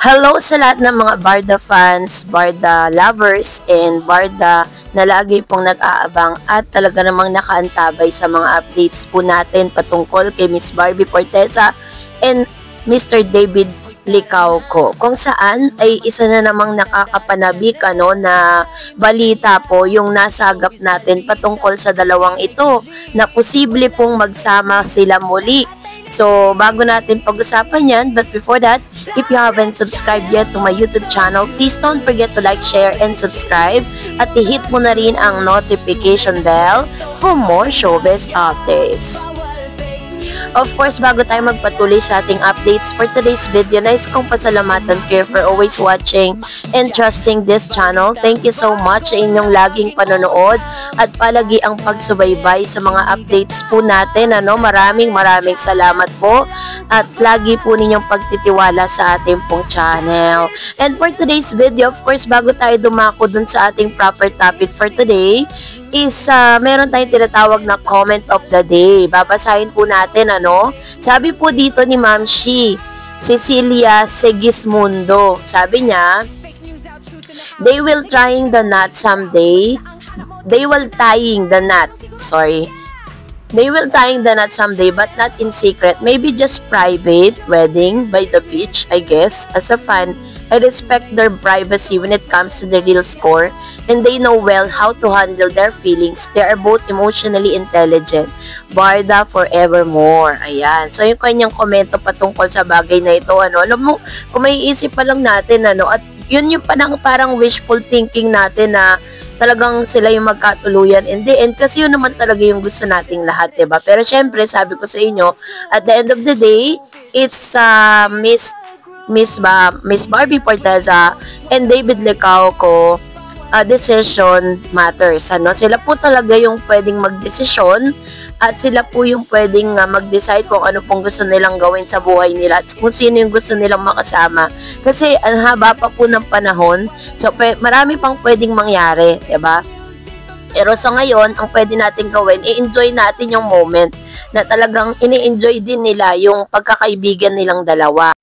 Hello sa lahat ng mga Barda fans, Barda lovers, and Barda na lagi pong nag-aabang at talaga namang nakaantabay sa mga updates po natin patungkol kay Miss Barbie Forteza and Mr. David Licauco. Kung saan ay isa na namang nakakapanabik na balita po yung nasagap natin patungkol sa dalawang ito na posible pong magsama sila muli. So, bago natin pag-usapan yan, but before that, if you haven't subscribed yet to my YouTube channel, please don't forget to like, share, and subscribe. At i-hit mo na rin ang notification bell for more showbiz updates. Of course, bago tayo magpatuloy sa ating updates for today's video, nais kong pasalamatan kayo for always watching and trusting this channel. Thank you so much sa inyong laging panonood at palagi ang pagsubaybay sa mga updates po natin. Maraming salamat po at lagi po ninyong pagtitiwala sa ating pong channel. And for today's video, of course, bago tayo dumako dun sa ating proper topic for today, is meron tayong tinatawag na comment of the day. Babasahin po natin, Sabi po dito ni Ma'am Cecilia Segismundo. Sabi niya, they will tying the knot someday. They will tying the knot. They will tying the knot someday, but not in secret. Maybe just private wedding by the beach, I guess. As a fan, I respect their privacy when it comes to the real score, and they know well how to handle their feelings. They are both emotionally intelligent. Barda forevermore. Ayan. So, yung kanyang komento patungkol sa bagay na ito, alam mo, kung may isip pa lang natin, at yun yung parang wishful thinking natin na talagang sila yung magkatuluyan in the end, kasi yun naman talaga yung gusto nating lahat, diba? Pero syempre, sabi ko sa inyo, at the end of the day, it's Miss Barbie Forteza and David Licauco, decision matters. Sila po talaga yung pwedeng magdesisyon at sila po yung pwedeng mag-decide kung ano pong gusto nilang gawin sa buhay nila at kung sino yung gusto nilang makasama. Kasi ang haba pa po ng panahon, so marami pang pwedeng mangyari, diba? Pero sa ngayon, ang pwede natin gawin, i-enjoy natin yung moment na talagang ini-enjoy din nila yung pagkakaibigan nilang dalawa.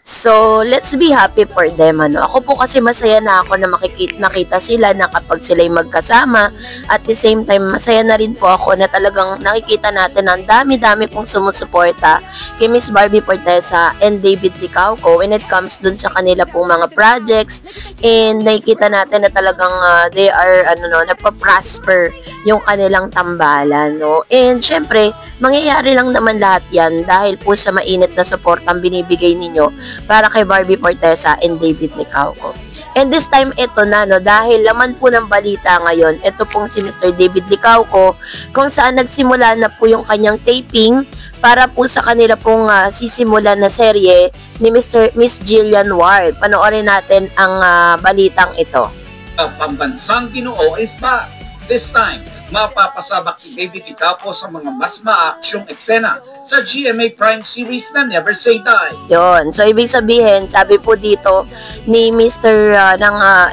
So, let's be happy for them, Ako po kasi masaya na ako na nakita sila na kapag sila'y magkasama. At the same time, masaya na rin po ako na talagang nakikita natin ang dami-dami pong sumusuporta kay Miss Barbie Forteza and David Licauco when it comes dun sa kanila pong mga projects. And nakikita natin na talagang they are, nagpa-prosper yung kanilang tambalan, And syempre, mangyayari lang naman lahat yan dahil po sa mainit na support ang binibigay ninyo para kay Barbie Forteza and David Licauco. And this time, ito na, dahil laman po ng balita ngayon, ito pong si Mr. David Licauco, kung saan nagsimula na po yung kanyang taping para po sa kanila pong sisimulan na serye ni Miss Jillian Ward. Panoorin natin ang balitang ito. Pambansang Ginoo is back. This time, mapapasabak si David Licauco sa mga mas maaksyong eksena sa GMA Prime series na Never Say Die. Yun. So, ibig sabihin, sabi po dito ni Mr.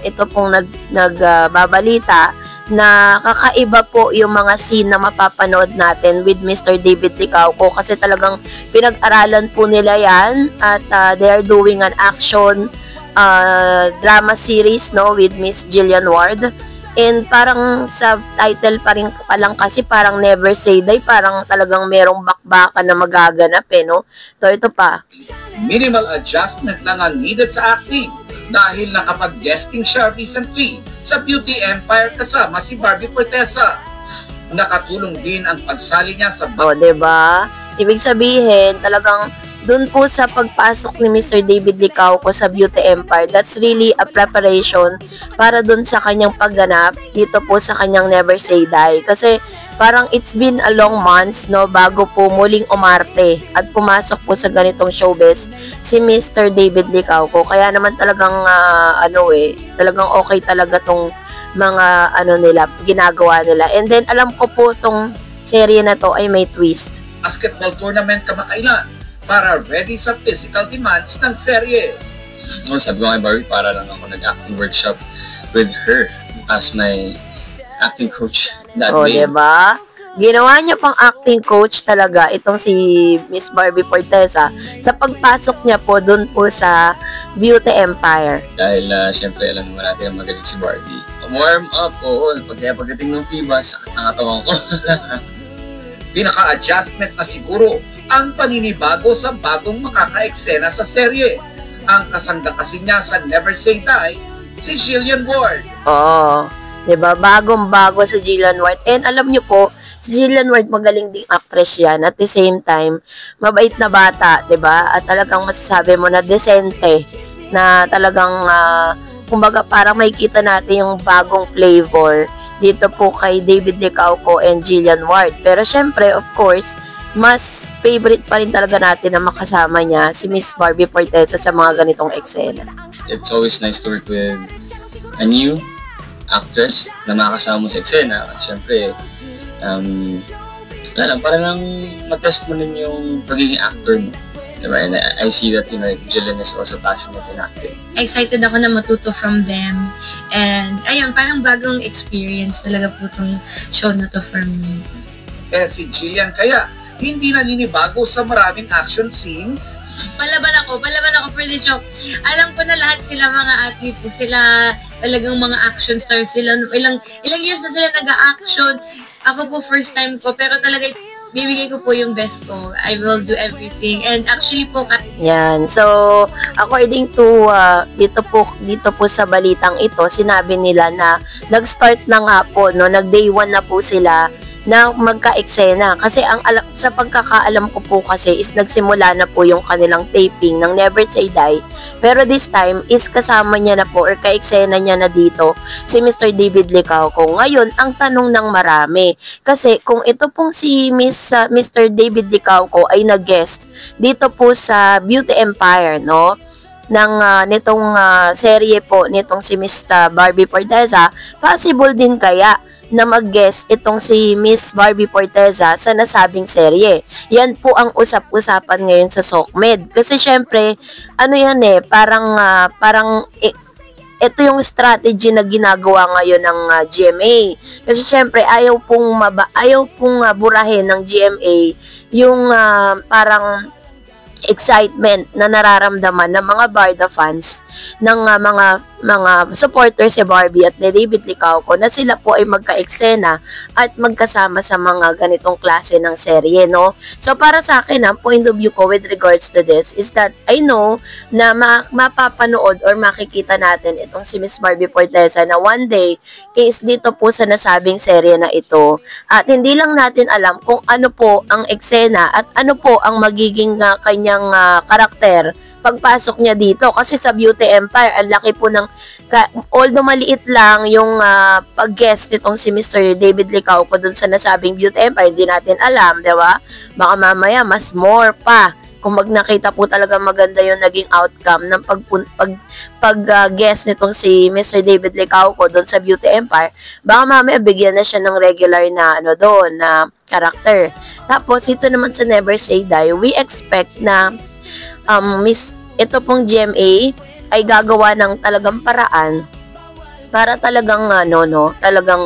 Ito pong nagbabalita na kakaiba po yung mga scene na mapapanood natin with Mr. David Licauco kasi talagang pinag-aralan po nila yan at they are doing an action drama series with Miss Jillian Ward. And parang sa title pa lang kasi parang Never Say Die, parang talagang merong bakbakan na magaganap, So ito pa. Minimal adjustment lang ang needed sa acting dahil nakapag-guesting siya recently sa Beauty Empire kasama si Barbie Forteza. Nakatulong din ang pagsali niya sa... diba? Ibig sabihin, talagang dun po sa pagpasok ni Mr. David Licauco sa Beauty Empire, that's really a preparation para dun sa kanyang pagganap dito po sa kanyang Never Say Die. Kasi parang it's been a long months, bago po muling umarte at pumasok po sa ganitong showbiz si Mr. David Licauco. Kaya naman talagang, talagang okay talaga tong mga, nila, ginagawa nila. And then, alam ko po tong serye na to ay may twist. Basketball tournament kamakailan para ready sa physical demands ng serye. Sabi ko kay Barbie, para lang ako nag-acting workshop with her as my acting coach that way. Diba? Ginawa niya pang acting coach talaga itong si Miss Barbie Forteza sa pagpasok niya po dun po sa Beauty Empire. Dahil syempre alam naman natin ang magaling si Barbie. Warm up, oo. Pagdating ng FIBA, sakit ng katawan ko. Pinaka-adjustment na siguro ang paninibago sa bagong makaka-eksena sa serye. Ang kasangga kasi niya sa Never Say Die, si Jillian Ward. Oo. Diba? Bagong-bago si Jillian Ward. And alam niyo po, si Jillian Ward magaling ding actress yan. At the same time, mabait na bata, diba? At talagang masasabi mo na decente. Na talagang, kumbaga parang makikita natin yung bagong flavor dito po kay David Licauco and Jillian Ward. Pero syempre, of course, mas favorite pa rin talaga natin na makasama niya si Miss Barbie Forteza sa mga ganitong eksena. It's always nice to work with a new actress na makakasama mo sa eksena. Siyempre, parang matest mo rin yung pagiging actor mo. Diba? And I see that, Jillian is also passionate in acting. Excited ako na matuto from them. And, ayun, parang bagong experience talaga po itong show na to for me. Si Jillian kaya, hindi naninibago sa maraming action scenes. Palaban ako for the show. Alam ko na lahat sila mga athlete po. Sila talagang mga action stars sila. Ilang years na sila nag-action. Ako po first time ko. Pero talaga bibigay ko po yung best ko. I will do everything. And actually po... Yan. So, according to dito po sa balitang ito, sinabi nila na nag-start na nga po, no? Nag-day 1 na po sila na magka-eksena. Kasi sa pagkakaalam ko po kasi is nagsimula na po yung kanilang taping ng Never Say Die. Pero this time is kasama niya na po or ka-eksena niya na dito si Mr. David Licauco. Ngayon, ang tanong ng marami, kasi kung ito pong si Mr. David Licauco ay nag-guest dito po sa Beauty Empire, no? Nitong serye po nitong si Miss Barbie Forteza, possible din kaya na mag-guest itong si Miss Barbie Forteza sa nasabing serye. Yan po ang usap-usapan ngayon sa SOCMED. Kasi syempre, ito yung strategy na ginagawa ngayon ng GMA. Kasi syempre, ayaw pong burahin ng GMA yung parang excitement na nararamdaman ng mga Barda fans ng mga supporters si Barbie at ni David Licauco na sila po ay magka-eksena at magkasama sa mga ganitong klase ng serye, no? So, para sa akin, ang point of view ko with regards to this is that I know na mapapanood or makikita natin itong si Miss Barbie Forteza na one day is dito po sa nasabing serye na ito. At hindi lang natin alam kung ano po ang eksena at ano po ang magiging kanyang karakter pagpasok niya dito. Kasi sa Beauty Empire, ang laki po ng, although maliit lang yung pag-guest nitong si Mr. David Licauco dun sa nasabing Beauty Empire, hindi natin alam, di ba? Baka mamaya mas more pa kung nakita po talaga maganda yung naging outcome ng pag-guest nitong si Mr. David Licauco doon sa Beauty Empire, baka mamaya bigyan na siya ng regular na na character. Tapos ito naman sa Never Say Die, we expect na ito pong GMA ay gagawa ng talagang paraan para talagang talagang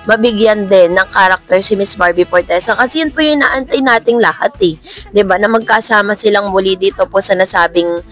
mabigyan din ng character si Miss Barbie Forteza. Kasi yun po yung inaantay nating lahat eh. 'Di ba? Na magkasama silang muli dito po sa nasabing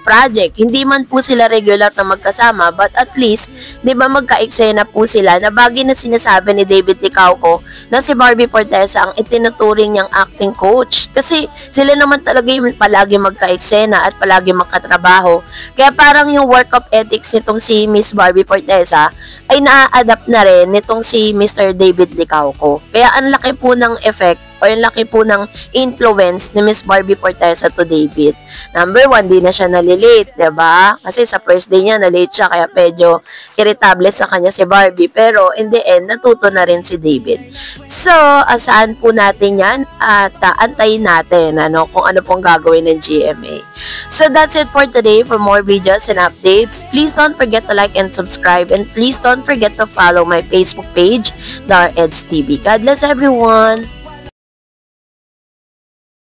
project. Hindi man po sila regular na magkasama, but at least 'di ba magka-eksena po sila na bagay na sinasabi ni David Licauco na si Barbie Forteza ang itinuturing niyang acting coach. Kasi sila naman talaga yung palagi magka-eksena at palagi magkatrabaho. Kaya parang yung work of ethics nitong si Miss Barbie Forteza ay na-adapt na rin nitong si Mr. David Licauco. Kaya ang laki po ng effect o yung laki po ng influence ni Miss Barbie Forteza to David. Number 1, di na siya nalilate, diba? Kasi sa first day niya, nalate siya, kaya medyo irritable sa kanya si Barbie. Pero in the end, natuto na rin si David. So, asahan po natin yan at antayin natin kung ano pong gagawin ng GMA. So, that's it for today. For more videos and updates, please don't forget to like and subscribe, and please don't forget to follow my Facebook page, Dar Eds TV. God bless everyone!